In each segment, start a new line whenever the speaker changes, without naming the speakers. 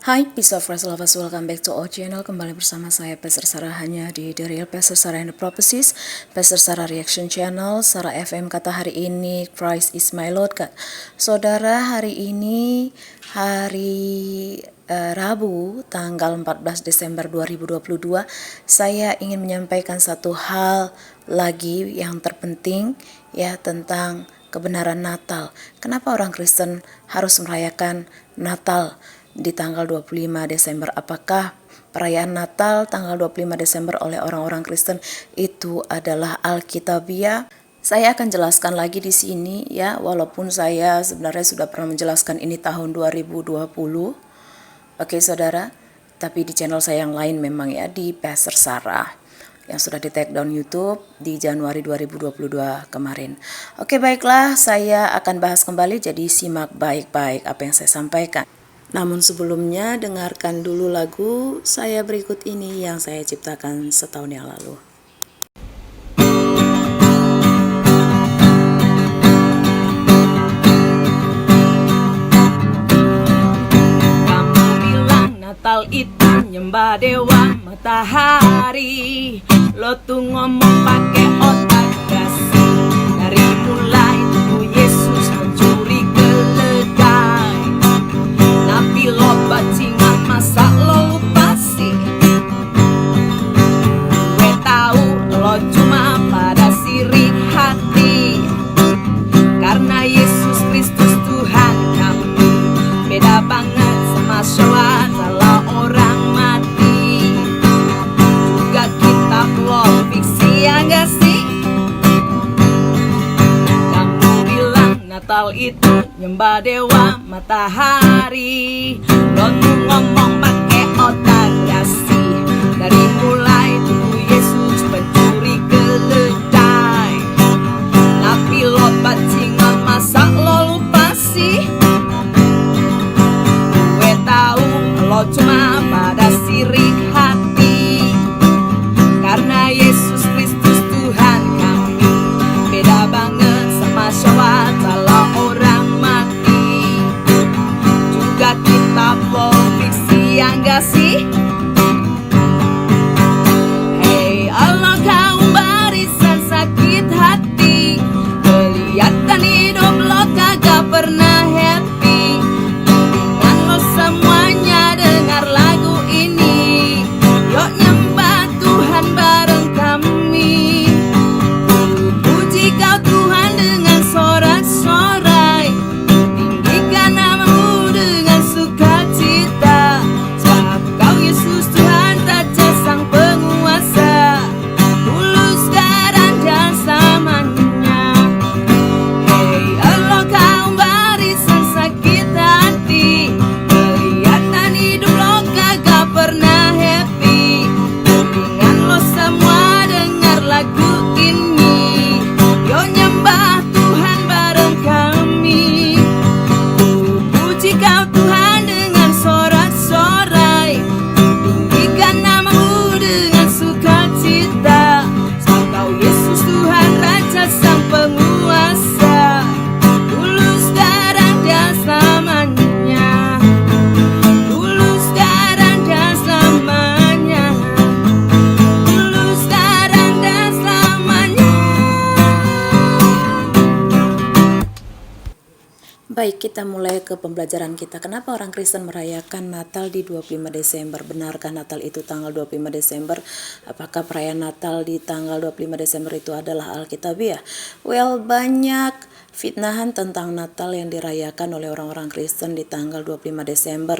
Hai, Peace of Christ lovers, welcome back to our channel. Kembali bersama saya, Pastor Sarah, hanya di The Real Pastor Sarah and the Prophecies, Pastor Sarah Reaction Channel, Sarah FM. Kata hari ini, Christ is my Lord. Saudara, hari ini hari Rabu, tanggal 14 Desember 2022, saya ingin menyampaikan satu hal lagi yang terpenting, ya, tentang kebenaran Natal. Kenapa orang Kristen harus merayakan Natal di tanggal 25 Desember? Apakah perayaan Natal tanggal 25 Desember oleh orang-orang Kristen itu adalah Alkitabiah? Saya akan jelaskan lagi di sini, ya, walaupun saya sebenarnya sudah pernah menjelaskan ini tahun 2020. Oke, saudara, tapi di channel saya yang lain memang, ya, di Pastor Sarah yang sudah di take down YouTube di Januari 2022 kemarin. Oke, baiklah, saya akan bahas kembali, jadi simak baik-baik apa yang saya sampaikan. Namun sebelumnya, dengarkan dulu lagu saya berikut ini yang saya ciptakan setahun yang lalu.
Kamu bilang Natal itu nyembah dewa matahari, lo tuh ngomong pakai otak dasi. Dari mulai tuh Yesus mencuri keledai, nabi lo bajingan masa lo lupa sih? Gue tahu lo cuma pada sirik hati, karena Yesus Kristus Tuhan kami beda banget sama sholat salah orang mati. Juga kitab lo fiksi, ya gak sih? Kamu bilang Natal itu nyembah dewa matahari, lo tuh ngomong pakai otak dasi. Dari mulai tuh Yesus pencuri keledai, tapi lo bajingan masa lo lupa sih? Gue tahu lo cuma pada sirik hati, karena Yesus Kristus Tuhan kami beda banget sama sholat salah orang mati. Juga kitab lo fiksi, ya gak sih? Hei Allah, kaum barisan sakit hati, kelihatan hidup lo kagak pernah happy. Mendingan lo semuanya dengar lagu ini, yuk nyembah Tuhan bareng kami. Puji kau Tuhan dengan sorak-sorai, tinggikan namamu dengan sukacita. Sebab kau Yesus Tuhan Raja Sang Penguasa, tulus sekarang dan selamanya. Hei Allah, kaum barisan sakit hati, kelihatan hidup lo kagak pernah happy. Mendingan lo semua dengar lagu ini, yuk nyembah Tuhan bareng kami. Puji kau Tuhan dengan sorak-sorai, tinggikan namamu dengan sukacita. Sebab kau Yesus Tuhan Raja Sang Penguasa, tulus sekarang dan selamanya. Tulus sekarang dan selamanya. Tulus sekarang dan selamanya.
Baik, kita mulai ke pembelajaran kita. Kenapa orang Kristen merayakan Natal di 25 Desember? Benarkah Natal itu tanggal 25 Desember? Apakah perayaan Natal di tanggal 25 Desember itu adalah Alkitabiah? Well, banyak fitnahan tentang Natal yang dirayakan oleh orang-orang Kristen di tanggal 25 Desember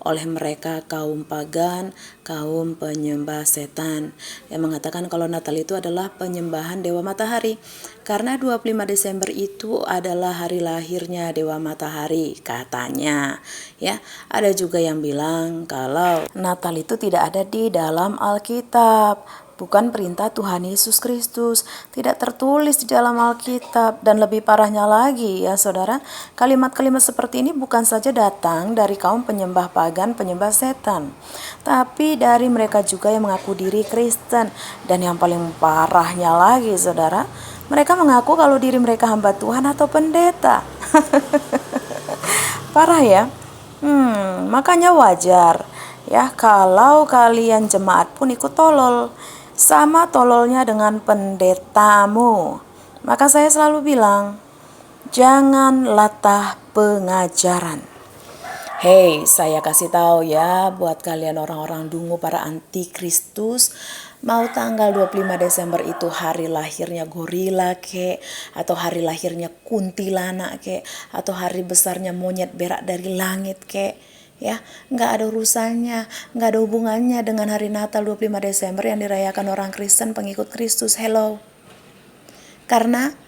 oleh mereka kaum pagan, kaum penyembah setan, yang mengatakan kalau Natal itu adalah penyembahan dewa matahari, karena 25 Desember itu adalah hari lahirnya dewa matahari katanya, ya. Ada juga yang bilang kalau Natal itu tidak ada di dalam Alkitab, bukan perintah Tuhan Yesus Kristus, tidak tertulis di dalam Alkitab. Dan lebih parahnya lagi, ya saudara, kalimat-kalimat seperti ini bukan saja datang dari kaum penyembah pagan, penyembah setan, tapi dari mereka juga yang mengaku diri Kristen. Dan yang paling parahnya lagi, saudara, mereka mengaku kalau diri mereka hamba Tuhan atau pendeta. Parah, ya. Makanya wajar ya kalau kalian jemaat pun ikut tolol. Sama tololnya dengan pendetamu. Maka saya selalu bilang, jangan latah pengajaran. Hey, saya kasih tahu ya buat kalian orang-orang dungu para antikristus, mau tanggal 25 Desember itu hari lahirnya gorila kek, atau hari lahirnya kuntilanak kek, atau hari besarnya monyet berak dari langit kek, ya, nggak ada urusannya, nggak ada hubungannya dengan hari Natal 25 Desember yang dirayakan orang Kristen pengikut Kristus. Hello. Karena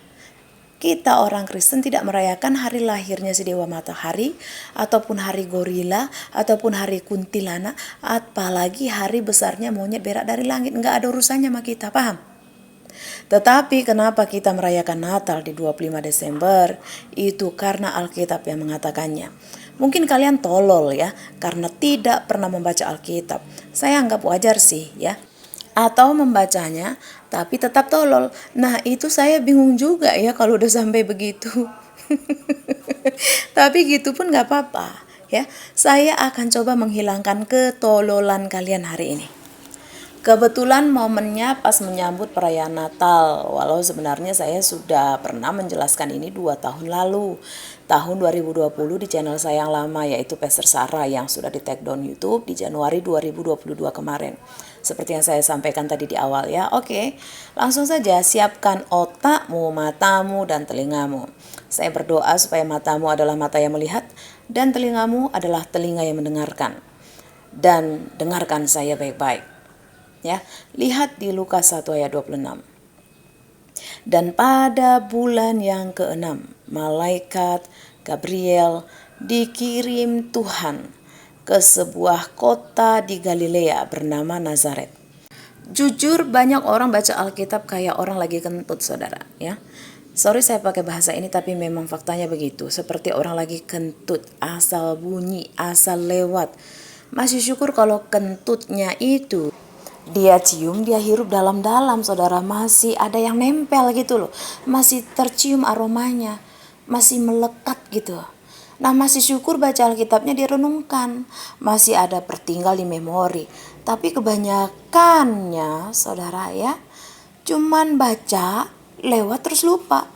kita orang Kristen tidak merayakan hari lahirnya si Dewa Matahari, ataupun hari gorila, ataupun hari kuntilanak, apalagi hari besarnya monyet berak dari langit. Nggak ada urusannya sama kita, paham? Tetapi kenapa kita merayakan Natal di 25 Desember? Itu karena Alkitab yang mengatakannya. Mungkin kalian tolol ya, karena tidak pernah membaca Alkitab. Saya anggap wajar sih ya. Atau membacanya tapi tetap tolol. Nah itu saya bingung juga ya kalau udah sampai begitu. Tapi gitu pun gak apa-apa ya. Saya akan coba menghilangkan ketololan kalian hari ini. Kebetulan momennya pas menyambut perayaan Natal. Walau sebenarnya saya sudah pernah menjelaskan ini 2 tahun lalu. Tahun 2020 di channel saya yang lama, yaitu Pastor Sarah, yang sudah di take down YouTube di Januari 2022 kemarin. Seperti yang saya sampaikan tadi di awal ya. Oke, langsung saja siapkan otakmu, matamu, dan telingamu. Saya berdoa supaya matamu adalah mata yang melihat dan telingamu adalah telinga yang mendengarkan. Dan dengarkan saya baik-baik. Ya, lihat di Lukas 1 ayat 26. Dan pada bulan yang ke-6, malaikat Gabriel dikirim Tuhan ke sebuah kota di Galilea bernama Nazaret. Jujur banyak orang baca Alkitab kayak orang lagi kentut, saudara ya. Sorry saya pakai bahasa ini, tapi memang faktanya begitu. Seperti orang lagi kentut, asal bunyi, asal lewat. Masih syukur kalau kentutnya itu dia cium, dia hirup dalam-dalam, saudara. Masih ada yang nempel gitu loh. Masih tercium aromanya. Masih melekat gitu. Nah masih syukur baca Alkitabnya direnungkan. Masih ada tertinggal di memori. Tapi kebanyakannya, saudara ya, cuman baca, lewat terus lupa.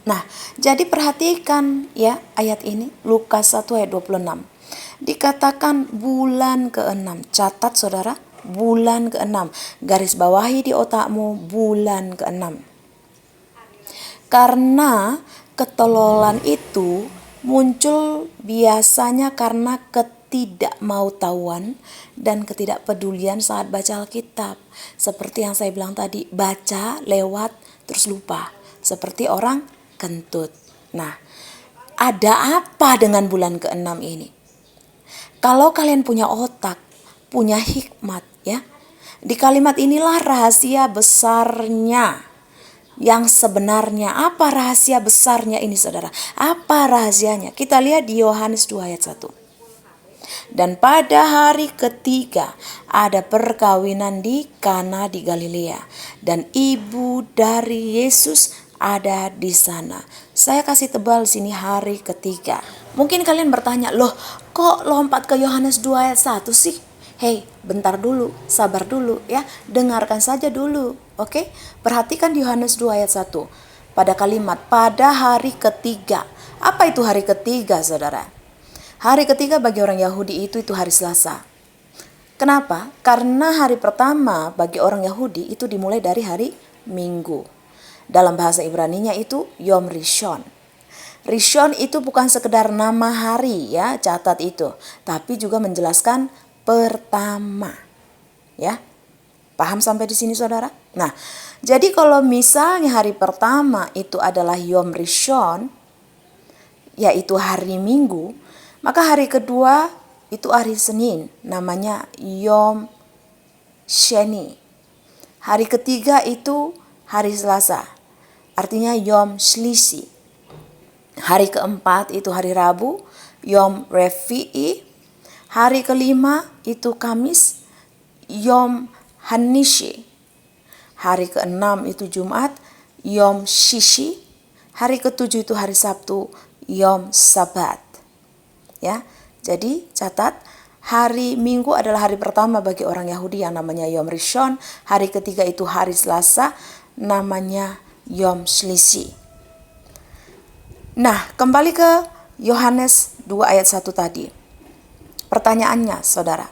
Nah jadi perhatikan ya ayat ini, Lukas 1 ayat 26. Dikatakan bulan ke-6. Catat saudara, bulan ke-6. Garis bawahi di otakmu, bulan ke-6. Karena ketololan itu muncul biasanya karena ketidakmautawan dan ketidakpedulian saat baca Alkitab. Seperti yang saya bilang tadi, baca, lewat, terus lupa. Seperti orang kentut. Nah, ada apa dengan bulan ke-6 ini? Kalau kalian punya otak, punya hikmat ya. Di kalimat inilah rahasia besarnya yang sebenarnya. Apa rahasia besarnya ini saudara? Apa rahasianya? Kita lihat di Yohanes 2 ayat 1. Dan pada hari ketiga ada perkawinan di Kana di Galilea, dan ibu dari Yesus ada di sana. Saya kasih tebal sini hari ketiga. Mungkin kalian bertanya, loh kok lompat ke Yohanes 2 ayat 1 sih? Hei, bentar dulu, sabar dulu ya, dengarkan saja dulu, oke? Perhatikan di Yohanes 2 ayat 1, pada kalimat pada hari ketiga. Apa itu hari ketiga saudara? Hari ketiga bagi orang Yahudi itu hari Selasa. Kenapa? Karena hari pertama bagi orang Yahudi itu dimulai dari hari Minggu. Dalam bahasa Ibraninya itu Yom Rishon. Rishon itu bukan sekedar nama hari ya, catat itu, tapi juga menjelaskan pertama. Ya. Paham sampai di sini saudara? Nah, jadi kalau misalnya hari pertama itu adalah Yom Rishon, yaitu hari Minggu, maka hari kedua itu hari Senin, namanya Yom Sheni. Hari ketiga itu hari Selasa, artinya Yom Shlisi. Hari keempat itu hari Rabu, Yom Revi'i. Hari kelima itu Kamis, Yom Hanishi. Hari keenam itu Jumat, Yom Shishi. Hari ketujuh itu hari Sabtu, Yom Sabat. Ya, Jadi catat, hari Minggu adalah hari pertama bagi orang Yahudi yang namanya Yom Rishon. Hari ketiga itu hari Selasa, namanya Yom Shlisi. Nah, kembali ke Yohanes 2 ayat 1 tadi. Pertanyaannya, saudara,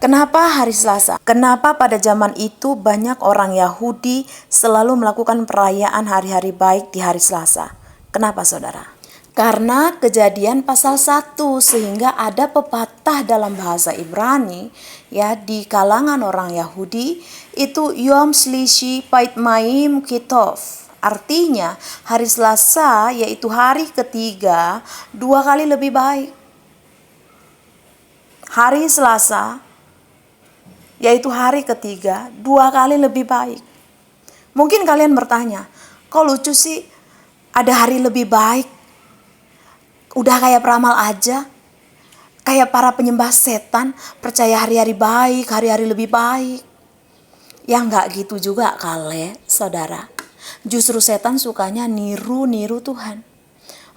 kenapa hari Selasa? Kenapa pada zaman itu banyak orang Yahudi selalu melakukan perayaan hari-hari baik di hari Selasa? Kenapa, saudara? Karena Kejadian pasal 1, sehingga ada pepatah dalam bahasa Ibrani ya di kalangan orang Yahudi itu Yom Shlishi Pait Maim Kitov. Artinya hari Selasa yaitu hari ketiga 2 kali lebih baik. Hari Selasa yaitu hari ketiga 2 kali lebih baik. Mungkin kalian bertanya, kok lucu sih ada hari lebih baik? Udah kayak peramal aja, kayak para penyembah setan, percaya hari-hari baik, hari-hari lebih baik. Ya enggak gitu juga kali, saudara. Justru setan sukanya niru-niru Tuhan.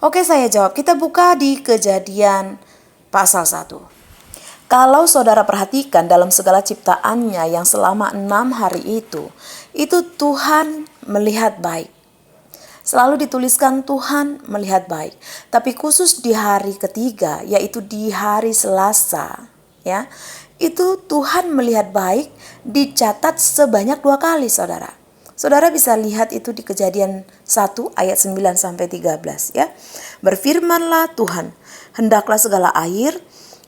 Oke, saya jawab. Kita buka di Kejadian pasal 1. Kalau saudara perhatikan dalam segala ciptaannya yang selama 6 hari itu Tuhan melihat baik. Selalu dituliskan Tuhan melihat baik. Tapi khusus di hari ketiga, yaitu di hari Selasa, ya, itu Tuhan melihat baik dicatat sebanyak 2 kali, saudara. Saudara bisa lihat itu di Kejadian 1 ayat 9 sampai 13, ya. Berfirmanlah Tuhan, hendaklah segala air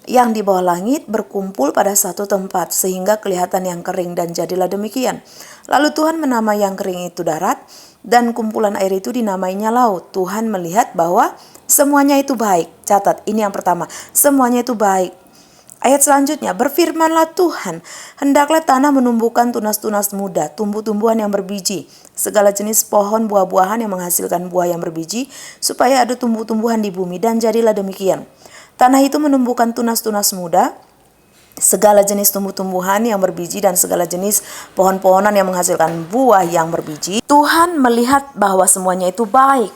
yang di bawah langit berkumpul pada satu tempat sehingga kelihatan yang kering, dan jadilah demikian. Lalu Tuhan menamai yang kering itu darat, dan kumpulan air itu dinamainya laut. Tuhan melihat bahwa semuanya itu baik. Catat, ini yang pertama, semuanya itu baik. Ayat selanjutnya, berfirmanlah Tuhan, hendaklah tanah menumbuhkan tunas-tunas muda, tumbuh-tumbuhan yang berbiji, segala jenis pohon buah-buahan yang menghasilkan buah yang berbiji, supaya ada tumbuh-tumbuhan di bumi, dan jadilah demikian. Tanah itu menumbuhkan tunas-tunas muda, segala jenis tumbuh-tumbuhan yang berbiji, dan segala jenis pohon-pohonan yang menghasilkan buah yang berbiji. Tuhan melihat bahwa semuanya itu baik.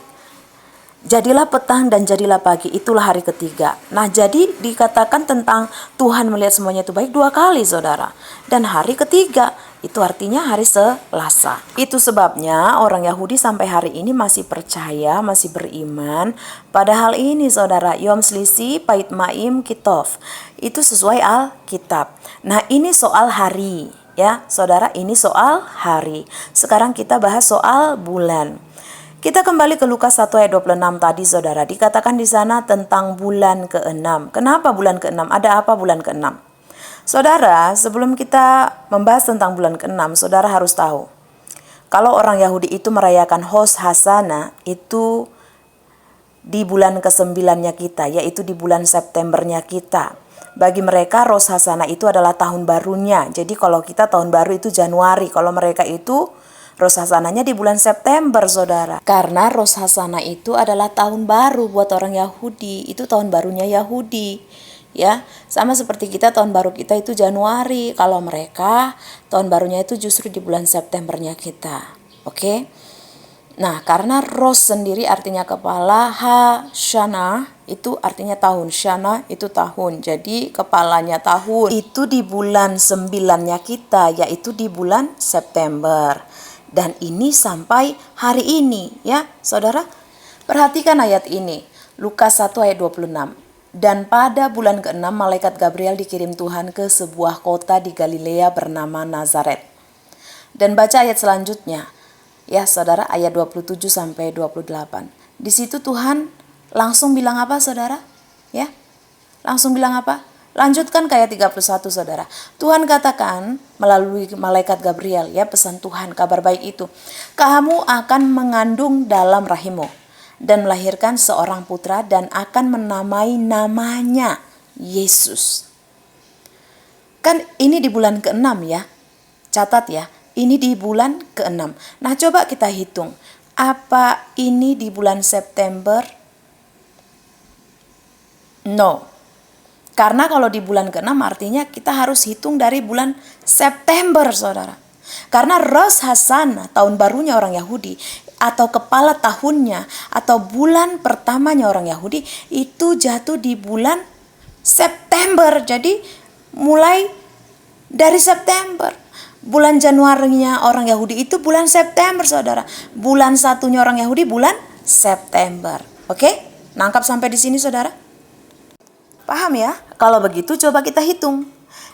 Jadilah petang dan jadilah pagi, itulah hari ketiga. Nah, jadi dikatakan tentang Tuhan melihat semuanya itu baik 2 kali, saudara. Dan hari ketiga, itu artinya hari Selasa. Itu sebabnya orang Yahudi sampai hari ini masih percaya, masih beriman pada hal ini, saudara. Yom Shlisi Pait Maim Kitov. Itu sesuai Alkitab. Nah, ini soal hari, ya, saudara, ini soal hari. Sekarang kita bahas soal bulan. Kita kembali ke Lukas 1 ayat 26 tadi, saudara. Dikatakan di sana tentang bulan ke-6. Kenapa bulan ke-6? Ada apa bulan ke-6? Saudara, sebelum kita membahas tentang bulan ke-6, saudara harus tahu. Kalau orang Yahudi itu merayakan Hos Hasana, itu di bulan ke-9-nya kita, yaitu di bulan Septembernya kita. Bagi mereka Rosh Hasana itu adalah tahun barunya. Jadi kalau kita tahun baru itu Januari, kalau mereka itu Rosh Hasananya di bulan September, saudara. Karena Rosh Hasana itu adalah tahun baru buat orang Yahudi. Itu tahun barunya Yahudi. Ya, sama seperti kita tahun baru kita itu Januari. Kalau mereka tahun barunya itu justru di bulan Septembernya kita. Oke? Nah, karena Rosh sendiri artinya kepala, Shana itu artinya tahun. Shana itu tahun. Jadi kepalanya tahun. Itu di bulan 9-nya kita, yaitu di bulan September. Dan ini sampai hari ini, ya saudara. Perhatikan ayat ini, Lukas 1 ayat 26. Dan pada bulan ke-6 malaikat Gabriel dikirim Tuhan ke sebuah kota di Galilea bernama Nazaret. Dan baca ayat selanjutnya, ya saudara, ayat 27 sampai 28. Di situ Tuhan langsung bilang apa, saudara? Ya, langsung bilang apa? Lanjutkan ke ayat 31, saudara. Tuhan katakan melalui malaikat Gabriel, ya, pesan Tuhan, kabar baik itu. Kamu akan mengandung dalam rahimmu dan melahirkan seorang putra dan akan menamai namanya Yesus. Kan ini di bulan ke-6, ya. Catat ya, ini di bulan ke-6. Nah, coba kita hitung. Apa ini di bulan September? No. Karena kalau di bulan ke-6 artinya kita harus hitung dari bulan September, saudara. Karena Rosh Hasana, tahun barunya orang Yahudi, atau kepala tahunnya, atau bulan pertamanya orang Yahudi, itu jatuh di bulan September. Jadi mulai dari September. Bulan Januarinya orang Yahudi itu bulan September, saudara. Bulan satunya orang Yahudi bulan September. Oke? Nangkap sampai di sini, saudara? Paham ya? Kalau begitu coba kita hitung.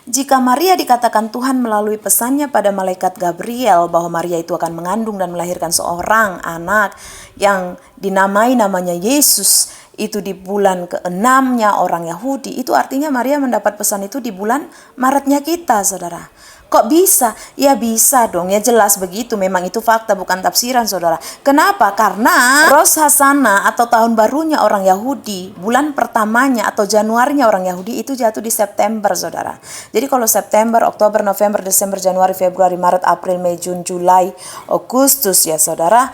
Jika Maria dikatakan Tuhan melalui pesannya pada malaikat Gabriel bahwa Maria itu akan mengandung dan melahirkan seorang anak yang dinamai namanya Yesus, itu di bulan ke-6-nya orang Yahudi, itu artinya Maria mendapat pesan itu di bulan Maretnya kita, saudara. Kok bisa? Ya bisa dong, ya jelas begitu. Memang itu fakta, bukan tafsiran, saudara. Kenapa? Karena Rosh Hashanah atau tahun barunya orang Yahudi, bulan pertamanya atau Januarinya orang Yahudi itu jatuh di September, saudara. Jadi kalau September, Oktober, November, Desember, Januari, Februari, Maret, April, Mei, Juni, Juli, Agustus, ya saudara,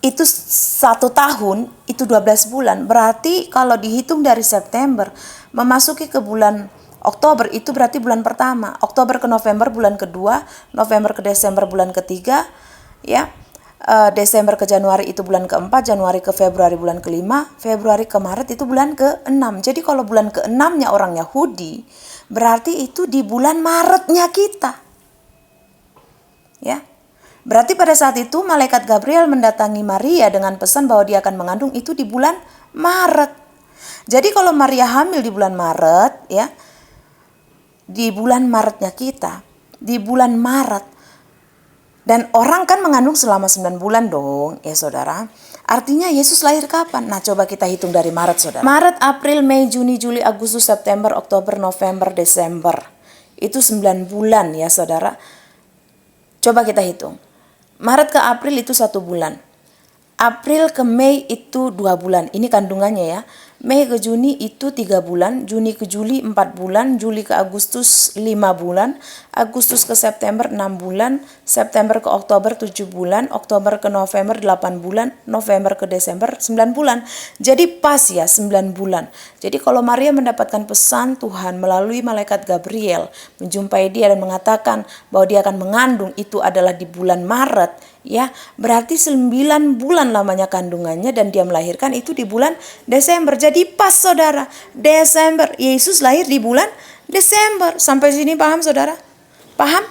itu 1 tahun, itu 12 bulan. Berarti kalau dihitung dari September, memasuki ke bulan Oktober itu berarti bulan pertama. Oktober ke November bulan kedua, November ke Desember bulan ketiga, ya. Desember ke Januari itu bulan keempat, Januari ke Februari bulan kelima, Februari ke Maret itu bulan ke-6. Jadi kalau bulan ke-6-nya orang Yahudi, berarti itu di bulan Maretnya kita. Ya. Berarti pada saat itu malaikat Gabriel mendatangi Maria dengan pesan bahwa dia akan mengandung itu di bulan Maret. Jadi kalau Maria hamil di bulan Maret, ya, di bulan Maretnya kita, di bulan Maret, dan orang kan mengandung selama 9 bulan dong, ya saudara. Artinya Yesus lahir kapan? Nah coba kita hitung dari Maret, saudara. Maret, April, Mei, Juni, Juli, Agustus, September, Oktober, November, Desember. Itu 9 bulan ya saudara. Coba kita hitung. Maret ke April itu 1 bulan. April ke Mei itu 2 bulan. Ini kandungannya ya. Mei ke Juni itu 3 bulan, Juni ke Juli 4 bulan, Juli ke Agustus 5 bulan, Agustus ke September 6 bulan, September ke Oktober 7 bulan, Oktober ke November 8 bulan, November ke Desember 9 bulan. Jadi pas ya 9 bulan. Jadi kalau Maria mendapatkan pesan Tuhan melalui malaikat Gabriel menjumpai dia dan mengatakan bahwa dia akan mengandung itu adalah di bulan Maret, ya, berarti 9 bulan lamanya kandungannya dan dia melahirkan itu di bulan Desember. Jadi pas saudara, Desember. Yesus lahir di bulan Desember. Sampai sini paham saudara? Paham?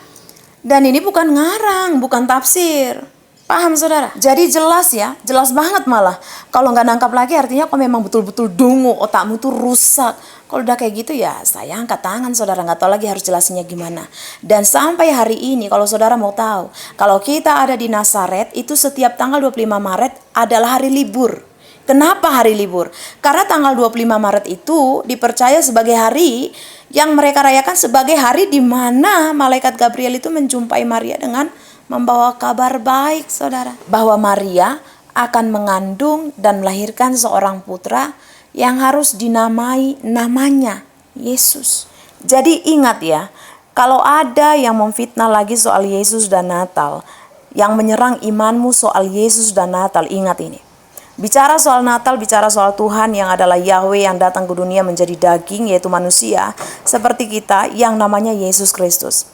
Dan ini bukan ngarang, bukan tafsir. Paham saudara? Jadi jelas ya, jelas banget malah. Kalau nggak nangkap lagi artinya kok memang betul-betul dungu, otakmu tuh rusak. Kalau udah kayak gitu ya saya angkat tangan saudara, nggak tahu lagi harus jelasinnya gimana. Dan sampai hari ini kalau saudara mau tahu, kalau kita ada di Nazaret itu setiap tanggal 25 Maret adalah hari libur. Kenapa hari libur? Karena tanggal 25 Maret itu dipercaya sebagai hari yang mereka rayakan sebagai hari di mana malaikat Gabriel itu menjumpai Maria dengan membawa kabar baik saudara. Bahwa Maria akan mengandung dan melahirkan seorang putra yang harus dinamai namanya Yesus. Jadi ingat ya, kalau ada yang memfitnah lagi soal Yesus dan Natal, yang menyerang imanmu soal Yesus dan Natal, ingat ini. Bicara soal Natal, bicara soal Tuhan yang adalah Yahweh yang datang ke dunia menjadi daging, yaitu manusia, seperti kita yang namanya Yesus Kristus.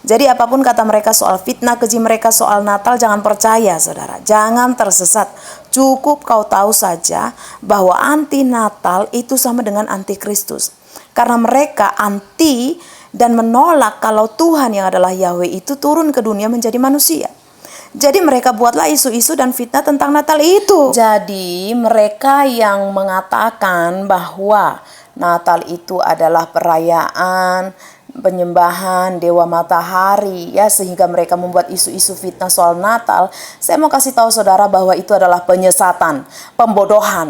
Jadi apapun kata mereka soal fitnah keji mereka soal Natal, jangan percaya saudara, jangan tersesat. Cukup kau tahu saja bahwa anti Natal itu sama dengan anti Kristus. Karena mereka anti dan menolak kalau Tuhan yang adalah Yahweh itu turun ke dunia menjadi manusia. Jadi mereka buatlah isu-isu dan fitnah tentang Natal itu. Jadi mereka yang mengatakan bahwa Natal itu adalah perayaan penyembahan dewa matahari ya, sehingga mereka membuat isu-isu fitnah soal Natal. Saya mau kasih tahu saudara bahwa itu adalah penyesatan, pembodohan,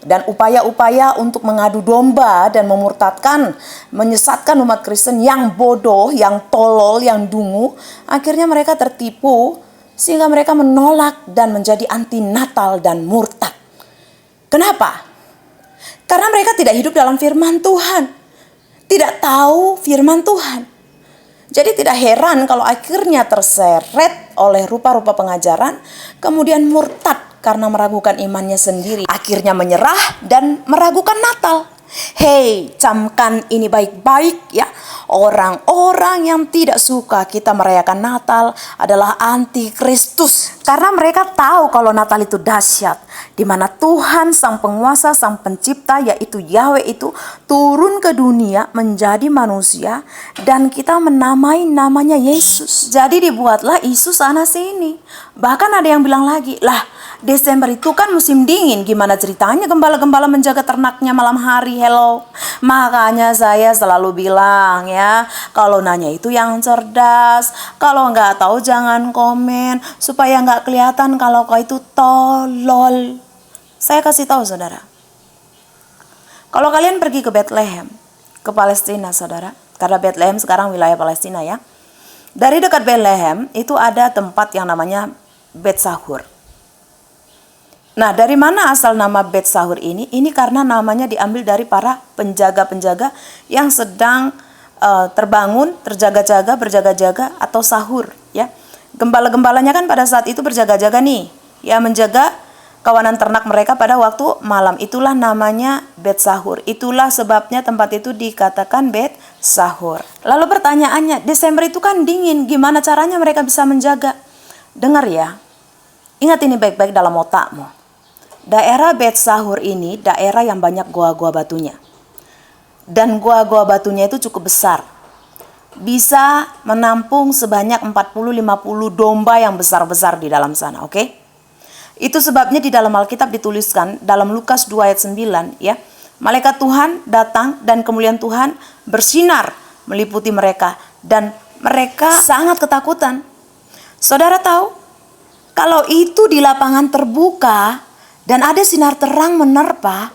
dan upaya-upaya untuk mengadu domba dan memurtadkan, menyesatkan umat Kristen yang bodoh, yang tolol, yang dungu. Akhirnya mereka tertipu sehingga mereka menolak dan menjadi anti Natal dan murtad. Kenapa? Karena mereka tidak hidup dalam firman Tuhan, tidak tahu firman Tuhan. Jadi tidak heran kalau akhirnya terseret oleh rupa-rupa pengajaran, kemudian murtad karena meragukan imannya sendiri. Akhirnya menyerah dan meragukan Natal. Hei, camkan ini baik-baik ya. Orang-orang yang tidak suka kita merayakan Natal adalah anti-Kristus. Karena mereka tahu kalau Natal itu dahsyat, di mana Tuhan sang penguasa, sang pencipta yaitu Yahweh itu turun ke dunia menjadi manusia dan kita menamai namanya Yesus. Jadi dibuatlah isu sana sini. Bahkan ada yang bilang lagi, lah Desember itu kan musim dingin, gimana ceritanya gembala-gembala menjaga ternaknya malam hari? Hello. Makanya saya selalu bilang ya, kalau nanya itu yang cerdas, kalau nggak tahu jangan komen, supaya nggak kelihatan kalau kau itu tolol. Saya kasih tahu saudara, kalau kalian pergi ke Bethlehem, ke Palestina saudara, karena Bethlehem sekarang wilayah Palestina ya, dari dekat Bethlehem itu ada tempat yang namanya Bet Sahur. Nah, dari mana asal nama Bet Sahur ini? Ini karena namanya diambil dari para penjaga-penjaga yang sedang terbangun, terjaga-jaga, berjaga-jaga atau sahur ya. Gembala-gembalanya kan pada saat itu berjaga-jaga nih, ya, menjaga kawanan ternak mereka pada waktu malam. Itulah namanya Bet Sahur. Itulah sebabnya tempat itu dikatakan Bet Sahur. Lalu pertanyaannya, Desember itu kan dingin, gimana caranya mereka bisa menjaga? Dengar ya, ingat ini baik-baik dalam otakmu. Daerah Bet Sahur ini daerah yang banyak goa-goa batunya. Dan goa-goa batunya itu cukup besar. Bisa menampung sebanyak 40-50 domba yang besar-besar di dalam sana, oke? Itu sebabnya di dalam Alkitab dituliskan dalam Lukas 2 ayat 9 ya. Malaikat Tuhan datang dan kemuliaan Tuhan bersinar meliputi mereka dan mereka sangat ketakutan. Saudara tahu, kalau itu di lapangan terbuka dan ada sinar terang menerpa,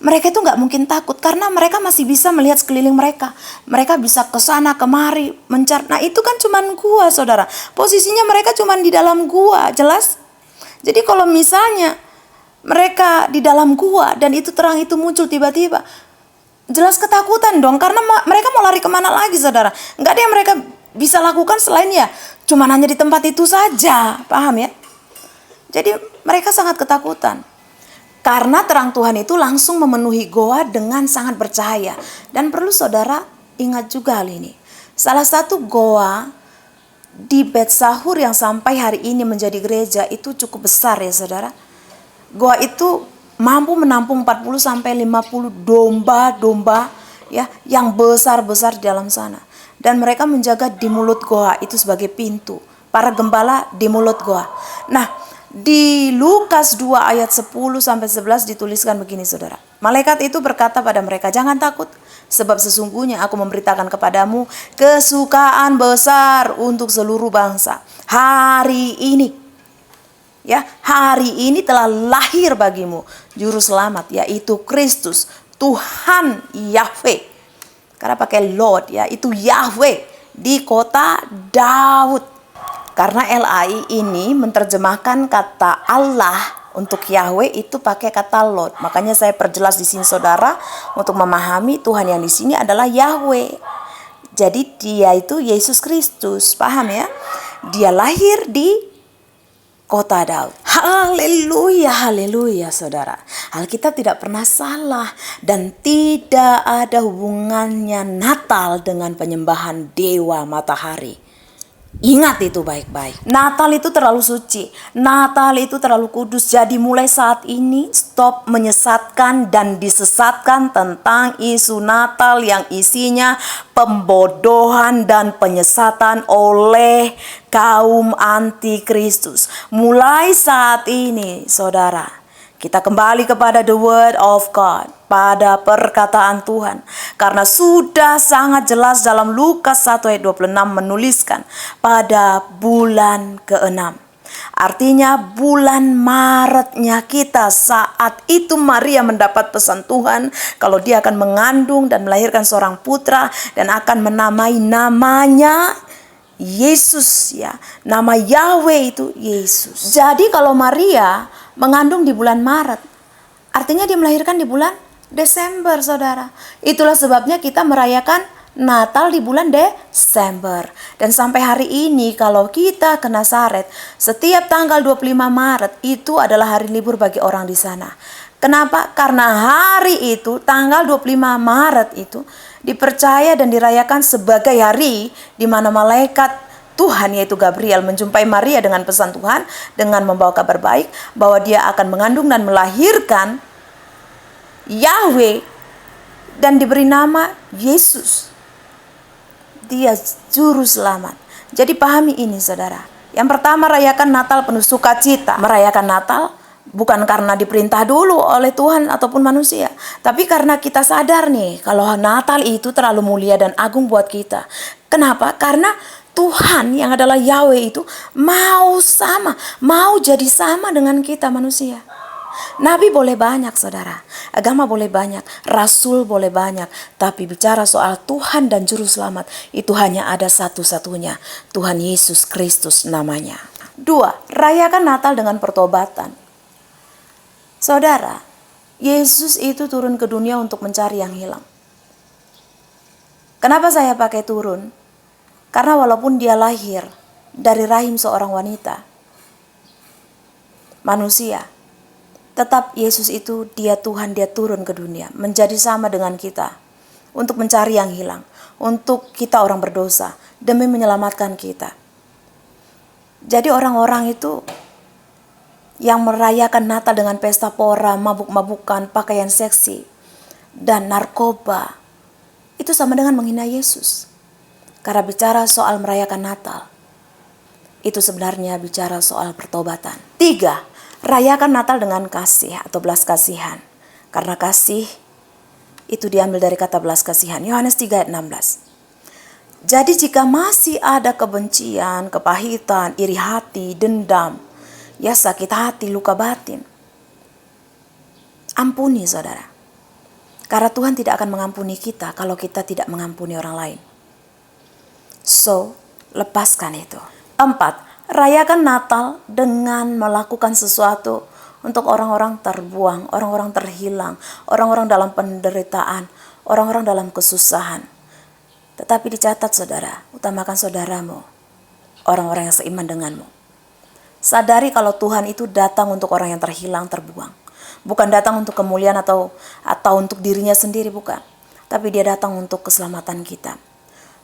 mereka itu nggak mungkin takut karena mereka masih bisa melihat sekeliling mereka. Mereka bisa ke sana kemari mencari. Nah, itu kan cuman gua, saudara. Posisinya mereka cuman di dalam gua, jelas? Jadi kalau misalnya mereka di dalam gua dan itu terang itu muncul tiba-tiba, jelas ketakutan dong, karena mereka mau lari kemana lagi, saudara? Nggak ada yang mereka bisa lakukan selain ya cuman hanya di tempat itu saja, paham ya? Jadi mereka sangat ketakutan. Karena terang Tuhan itu langsung memenuhi goa dengan sangat bercahaya. Dan perlu saudara ingat juga hal ini. Salah satu goa di Bet Sahur yang sampai hari ini menjadi gereja itu cukup besar ya saudara. Goa itu mampu menampung 40-50 domba-domba ya yang besar-besar di dalam sana. Dan mereka menjaga di mulut goa itu sebagai pintu. Para gembala di mulut goa. Nah, di Lukas 2 ayat 10-11 dituliskan begini saudara. Malaikat itu berkata pada mereka, jangan takut, sebab sesungguhnya aku memberitakan kepadamu kesukaan besar untuk seluruh bangsa. Hari ini, ya, hari ini telah lahir bagimu juru selamat, yaitu Kristus, Tuhan Yahweh. Karena pakai Lord ya, itu Yahweh di kota Daud. Karena LAI ini menerjemahkan kata Allah untuk Yahweh itu pakai kata Lord. Makanya saya perjelas di sini saudara untuk memahami Tuhan yang di sini adalah Yahweh. Jadi dia itu Yesus Kristus, paham ya? Dia lahir di kota Daud. Haleluya, haleluya saudara. Alkitab tidak pernah salah dan tidak ada hubungannya Natal dengan penyembahan dewa matahari. Ingat itu baik-baik. Natal itu terlalu suci. Natal itu terlalu kudus. Jadi mulai saat ini stop menyesatkan dan disesatkan tentang isu Natal yang isinya pembodohan dan penyesatan oleh kaum anti-Kristus. Mulai saat ini saudara, kita kembali kepada the word of God, pada perkataan Tuhan. Karena sudah sangat jelas dalam Lukas 1 ayat 26 menuliskan pada bulan ke-6. Artinya bulan Maretnya kita, saat itu Maria mendapat pesan Tuhan kalau dia akan mengandung dan melahirkan seorang putra dan akan menamai namanya Yesus ya. Nama Yahweh itu Yesus. Jadi kalau Maria mengandung di bulan Maret, artinya dia melahirkan di bulan Desember, saudara. Itulah sebabnya kita merayakan Natal di bulan Desember. Dan sampai hari ini kalau kita ke Nazaret, setiap tanggal 25 Maret itu adalah hari libur bagi orang di sana. Kenapa? Karena hari itu, tanggal 25 Maret itu, dipercaya dan dirayakan sebagai hari di mana malaikat Tuhan yaitu Gabriel menjumpai Maria dengan pesan Tuhan, dengan membawa kabar baik bahwa dia akan mengandung dan melahirkan Yahweh dan diberi nama Yesus. Dia juru selamat. Jadi pahami ini saudara. Yang pertama, rayakan Natal penuh sukacita. Merayakan Natal bukan karena diperintah dulu oleh Tuhan ataupun manusia, tapi karena kita sadar nih kalau Natal itu terlalu mulia dan agung buat kita. Kenapa? Karena Tuhan yang adalah Yahweh itu mau jadi sama dengan kita manusia. Nabi boleh banyak saudara, agama boleh banyak, rasul boleh banyak, tapi bicara soal Tuhan dan Juru Selamat itu hanya ada satu-satunya, Tuhan Yesus Kristus namanya. 2. Rayakan Natal dengan pertobatan. Saudara, Yesus itu turun ke dunia untuk mencari yang hilang. Kenapa saya pakai turun? Karena walaupun dia lahir dari rahim seorang wanita, manusia, tetap Yesus itu dia Tuhan, dia turun ke dunia menjadi sama dengan kita untuk mencari yang hilang, untuk kita orang berdosa demi menyelamatkan kita. Jadi orang-orang itu yang merayakan Natal dengan pesta pora, mabuk-mabukan, pakaian seksi, dan narkoba, itu sama dengan menghina Yesus. Karena bicara soal merayakan Natal, itu sebenarnya bicara soal pertobatan. 3. Rayakan Natal dengan kasih atau belas kasihan. Karena kasih itu diambil dari kata belas kasihan. Yohanes 3 ayat 16. Jadi jika masih ada kebencian, kepahitan, iri hati, dendam, ya sakit hati, luka batin, ampuni saudara. Karena Tuhan tidak akan mengampuni kita kalau kita tidak mengampuni orang lain. So, lepaskan itu. 4. Rayakan Natal dengan melakukan sesuatu untuk orang-orang terbuang, orang-orang terhilang, orang-orang dalam penderitaan, orang-orang dalam kesusahan. Tetapi dicatat saudara, utamakan saudaramu, orang-orang yang seiman denganmu. Sadari kalau Tuhan itu datang untuk orang yang terhilang, terbuang. Bukan datang untuk kemuliaan atau untuk dirinya sendiri, bukan. Tapi dia datang untuk keselamatan kita.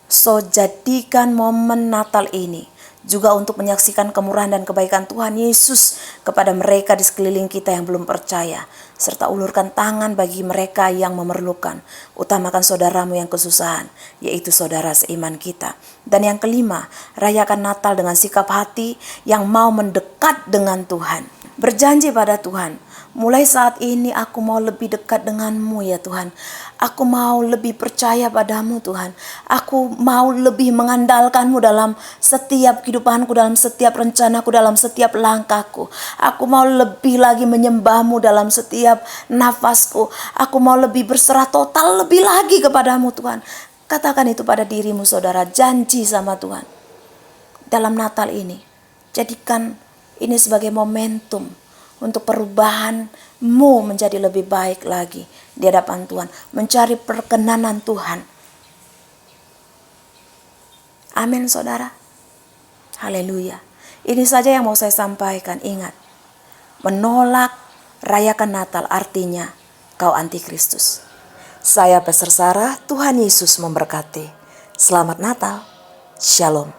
So, jadikan momen Natal ini juga untuk menyaksikan kemurahan dan kebaikan Tuhan Yesus kepada mereka di sekeliling kita yang belum percaya. Serta ulurkan tangan bagi mereka yang memerlukan. Utamakan saudaramu yang kesusahan, yaitu saudara seiman kita. Dan yang kelima, rayakan Natal dengan sikap hati yang mau mendekat dengan Tuhan. Berjanji pada Tuhan, mulai saat ini aku mau lebih dekat denganmu ya Tuhan. Aku mau lebih percaya padamu Tuhan. Aku mau lebih mengandalkanmu dalam setiap kehidupanku, dalam setiap rencanaku, dalam setiap langkahku. Aku mau lebih lagi menyembahmu dalam setiap nafasku. Aku mau lebih berserah total lebih lagi kepadamu Tuhan. Katakan itu pada dirimu saudara, janji sama Tuhan. Dalam Natal ini, jadikan ini sebagai momentum untuk perubahanmu menjadi lebih baik lagi di hadapan Tuhan. Mencari perkenanan Tuhan. Amin saudara. Haleluya. Ini saja yang mau saya sampaikan. Ingat, menolak rayakan Natal artinya kau antikristus. Saya Pastor Sarah, Tuhan Yesus memberkati. Selamat Natal. Shalom.